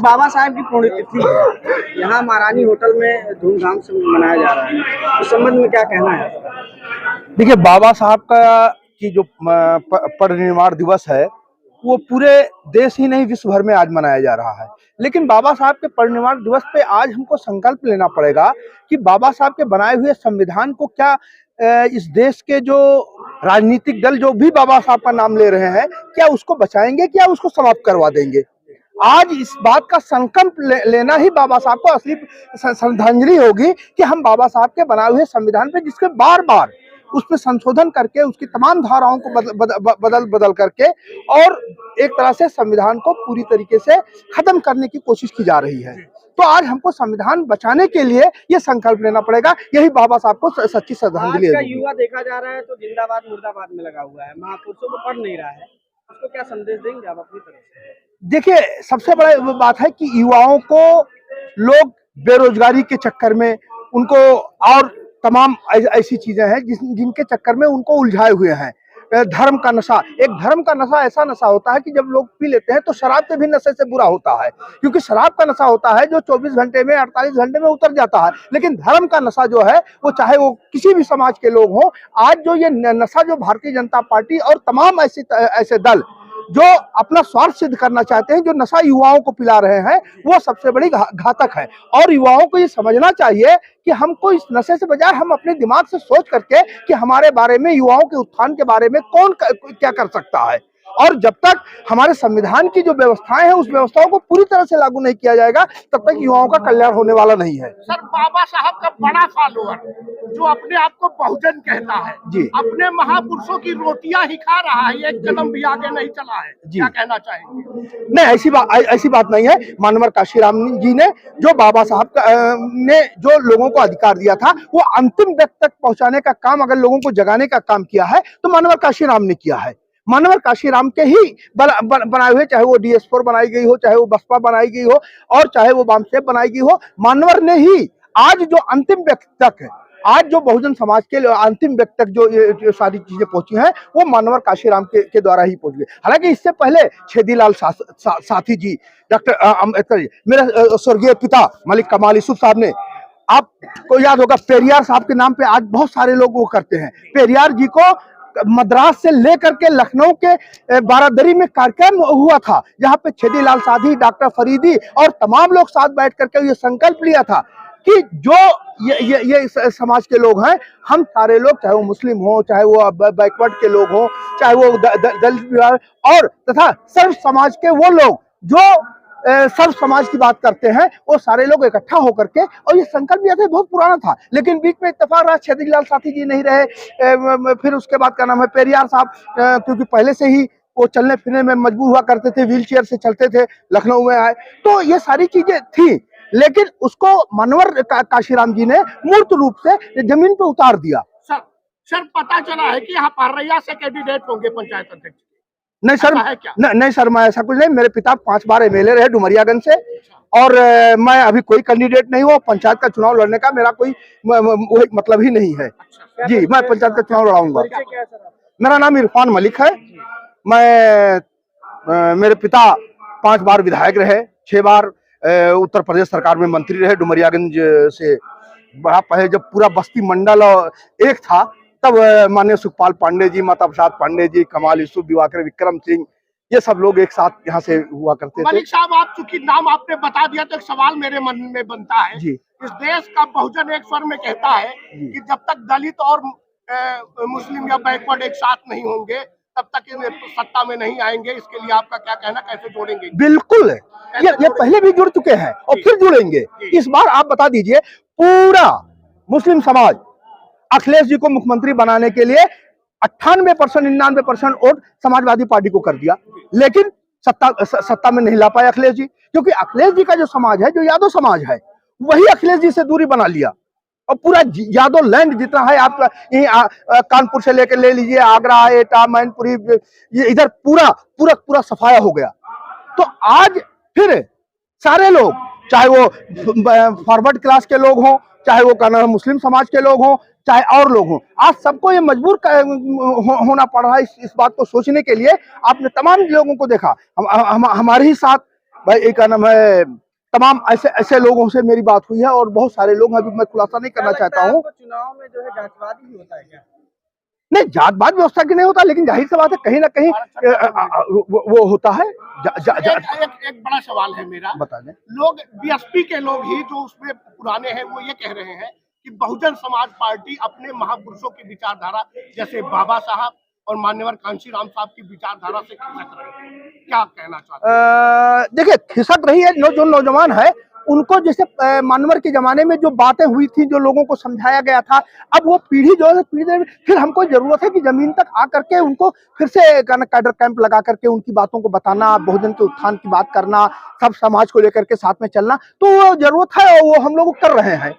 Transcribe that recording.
बाबा साहब की पुण्यतिथि है, यहाँ महारानी होटल में धूमधाम से मनाया जा रहा है। इस संबंध में क्या कहना है? देखिए, बाबा साहब का की जो परिनिर्वाण दिवस है वो पूरे देश ही नहीं विश्व भर में आज मनाया जा रहा है। लेकिन बाबा साहब के परिनिर्वाण दिवस पे आज हमको संकल्प लेना पड़ेगा कि बाबा साहब के बनाए हुए संविधान को क्या इस देश के जो राजनीतिक दल जो भी बाबा साहब का नाम ले रहे हैं, क्या उसको बचाएंगे, क्या उसको समाप्त करवा देंगे। आज इस बात का संकल्प लेना ही बाबा साहब को असली श्रद्धांजलि होगी कि हम बाबा साहब के बनाए हुए संविधान पे, जिसके बार बार उसमें संशोधन करके उसकी तमाम धाराओं को बदल करके और एक तरह से संविधान को पूरी तरीके से खत्म करने की कोशिश की जा रही है। तो आज हमको संविधान बचाने के लिए ये संकल्प लेना पड़ेगा। यही बाबा साहब को सच्ची श्रद्धांजलि है। युवा देखा जा रहा है तो जिंदाबाद मुर्दाबाद में लगा हुआ है, महापुरुषों को पढ़ नहीं रहा है, उसको क्या संदेश देंगे आप अपनी तरफ से? देखिए, सबसे बड़ा बात है कि युवाओं को लोग बेरोजगारी के चक्कर में उनको और तमाम ऐसी चीजें हैं जिनके चक्कर में उनको उलझाए हुए हैं। धर्म का नशा, एक धर्म का नशा ऐसा नशा होता है कि जब लोग पी लेते हैं तो शराब के भी नशे से बुरा होता है, क्योंकि शराब का नशा होता है जो 24 घंटे में 48 घंटे में उतर जाता है। लेकिन धर्म का नशा जो है वो चाहे वो किसी भी समाज के लोग हों, आज जो ये नशा जो भारतीय जनता पार्टी और तमाम ऐसे दल जो अपना स्वार्थ सिद्ध करना चाहते हैं, जो नशा युवाओं को पिला रहे हैं, वो सबसे बड़ी घातक है। और युवाओं को ये समझना चाहिए कि हमको इस नशे से बजाय हम अपने दिमाग से सोच करके कि हमारे बारे में, युवाओं के उत्थान के बारे में कौन क्या कर सकता है। और जब तक हमारे संविधान की जो व्यवस्थाएं हैं उस व्यवस्थाओं को पूरी तरह से लागू नहीं किया जाएगा, तब तक युवाओं का कल्याण होने वाला नहीं है। सर, बाबा साहब का बड़ा फॉलोअर जो अपने आप को बहुजन कहता है जी, अपने महापुरुषों की रोटियां ही खा रहा है, एक कदम भी आगे नहीं चला है जी। क्या कहना चाहेंगे? नहीं, ऐसी बात नहीं है। मानवर काशीराम जी ने जो बाबा साहब ने जो लोगों को अधिकार दिया था वो अंतिम व्यक्ति तक पहुंचाने का काम, अगर लोगों को जगाने का काम किया है तो मानवर काशीराम ने किया है। मानवर काशीराम के ही बनाए हुए, चाहे वो DS4 बनाई गई हो, चाहे वो बसपा बनाई गई हो और चाहे वो वामसेप बनाई गई हो, मानवर ने ही आज जो अंतिम व्यक्ति तक है, आज जो बहुजन समाज के अंतिम व्यक्ति तक जो सारी चीजें पहुंची हैं वो मानवर काशीराम के द्वारा ही पहुंच गई। हालांकि इससे पहले छेदीलाल साथी जी, डॉक्टर अम्बेडकर जी, मेरे स्वर्गीय पिता मलिक कमाल यूसुफ साहब ने, आपको याद होगा पेरियार साहब के नाम पे आज बहुत सारे लोग वो करते हैं। पेरियार जी को मद्रास से लेकर के लखनऊ के बारादरी में कार्यक्रम हुआ था, जहां पे छेदीलाल साथी, डॉक्टर फरीदी और तमाम लोग साथ बैठ करके ये संकल्प लिया था कि जो ये समाज के लोग हैं, हम सारे लोग, चाहे वो मुस्लिम हो, चाहे वो बैकवर्ड के लोग हो, चाहे वो दलित और तथा सर्व समाज के वो लोग जो सब समाज की बात करते हैं, वो सारे लोग इकट्ठा होकर के, और ये संकल्प लिया था, बहुत पुराना था। लेकिन बीच में इत्तेफाक रहा, छेदीलाल साथी जी नहीं रहे, फिर उसके बाद क्या नाम है, पेरियार साहब, क्योंकि पहले से ही वो चलने फिरने में मजबूर हुआ करते थे, व्हील चेयर से चलते थे, लखनऊ में आए, तो ये सारी चीजें थी। लेकिन उसको मानवर काशीराम जी ने मूर्त रूप से जमीन पे उतार दिया। सर, पता चला है कि यहाँ पारैया से कैंडिडेट होंगे पंचायत अध्यक्ष? नहीं सर, नहीं सर, मैं ऐसा कुछ नहीं। मेरे पिता 5 बार MLA रहे डुमरियागंज से, और मैं अभी कोई कैंडिडेट नहीं हूँ। पंचायत का चुनाव लड़ने का मेरा कोई मतलब ही नहीं है। जी, मैं पंचायत का चुनाव लड़ाऊंगा। मेरा नाम इरफान मलिक है। मेरे पिता 5 बार विधायक रहे, 6 बार उत्तर प्रदेश सरकार में मंत्री रहे। डुमरियागंज से बड़ा पहले जब पूरा बस्ती मंडल एक था, तब माननीय सुखपाल पांडे जी, माता प्रसाद पांडे जी, कमाल यूसुफ, दिवाकर विक्रम सिंह, ये सब लोग एक साथ यहाँ से हुआ करते थे। मलिक साहब, आप चूंकि नाम आपने बता दिया तो एक सवाल मेरे मन में बनता है जी। इस देश का बहुजन एक स्वर में कहता है कि जब तक दलित और मुस्लिम या बैकवर्ड एक साथ नहीं होंगे तब तक ये सत्ता में नहीं आएंगे। इसके लिए आपका क्या कहना, कैसे जोड़ेंगे? बिल्कुल, ये पहले भी जुड़ चुके हैं और फिर जुड़ेंगे। इस बार आप बता दीजिए, पूरा मुस्लिम समाज अखिलेश जी को मुख्यमंत्री बनाने के लिए 98% 99% वोट समाजवादी पार्टी को कर दिया, लेकिन सत्ता में नहीं ला पाए अखिलेश जी, क्योंकि अखिलेश जी का जो समाज है, जो यादव समाज है, वही अखिलेश जी से दूरी बना लिया। और पूरा यादव लैंड जितना है, आप कानपुर से लेकर ले लीजिए, आगरा, एटा, मैनपुरी, ये इधर पूरा सफाया हो गया। तो आज फिर सारे लोग, चाहे वो फॉरवर्ड क्लास के लोग हों, चाहे वो कहना मुस्लिम समाज के लोग हों, चाहे और लोग हों, आज सबको ये मजबूर होना पड़ रहा है इस बात को सोचने के लिए। आपने तमाम लोगों को देखा, हमारे ही साथ भाई एक का नाम है, तमाम ऐसे ऐसे लोगों से मेरी बात हुई है और बहुत सारे लोग हैं, अभी मैं खुलासा नहीं करना चाहता हूँ। चुनाव में जो है जातिवादी ही होता है क्या? नहीं, जातवाद व्यवस्था की नहीं होता, लेकिन जाहिर सी बात है कहीं ना कहीं वो होता है। एक बड़ा सवाल है मेरा, बता दें। लोग बीएसपी के लोग ही जो उसमें पुराने हैं वो ये कह रहे हैं कि बहुजन समाज पार्टी अपने महापुरुषों की विचारधारा जैसे बाबा साहब और मान्यवर कांशीराम साहब की विचारधारा से खिसक रही है, क्या कहना चाहते हैं? देखिए, खिसक रही है, जो नौजवान है उनको, जैसे मानवर के जमाने में जो बातें हुई थी, जो लोगों को समझाया गया था, अब वो पीढ़ी जो है पीढ़ी, फिर हमको जरूरत है कि जमीन तक आ करके उनको फिर से कैडर कैंप लगा करके उनकी बातों को बताना, बहुजन के उत्थान की बात करना, सब समाज को लेकर के साथ में चलना, तो वो जरूरत है और वो हम लोग कर रहे हैं।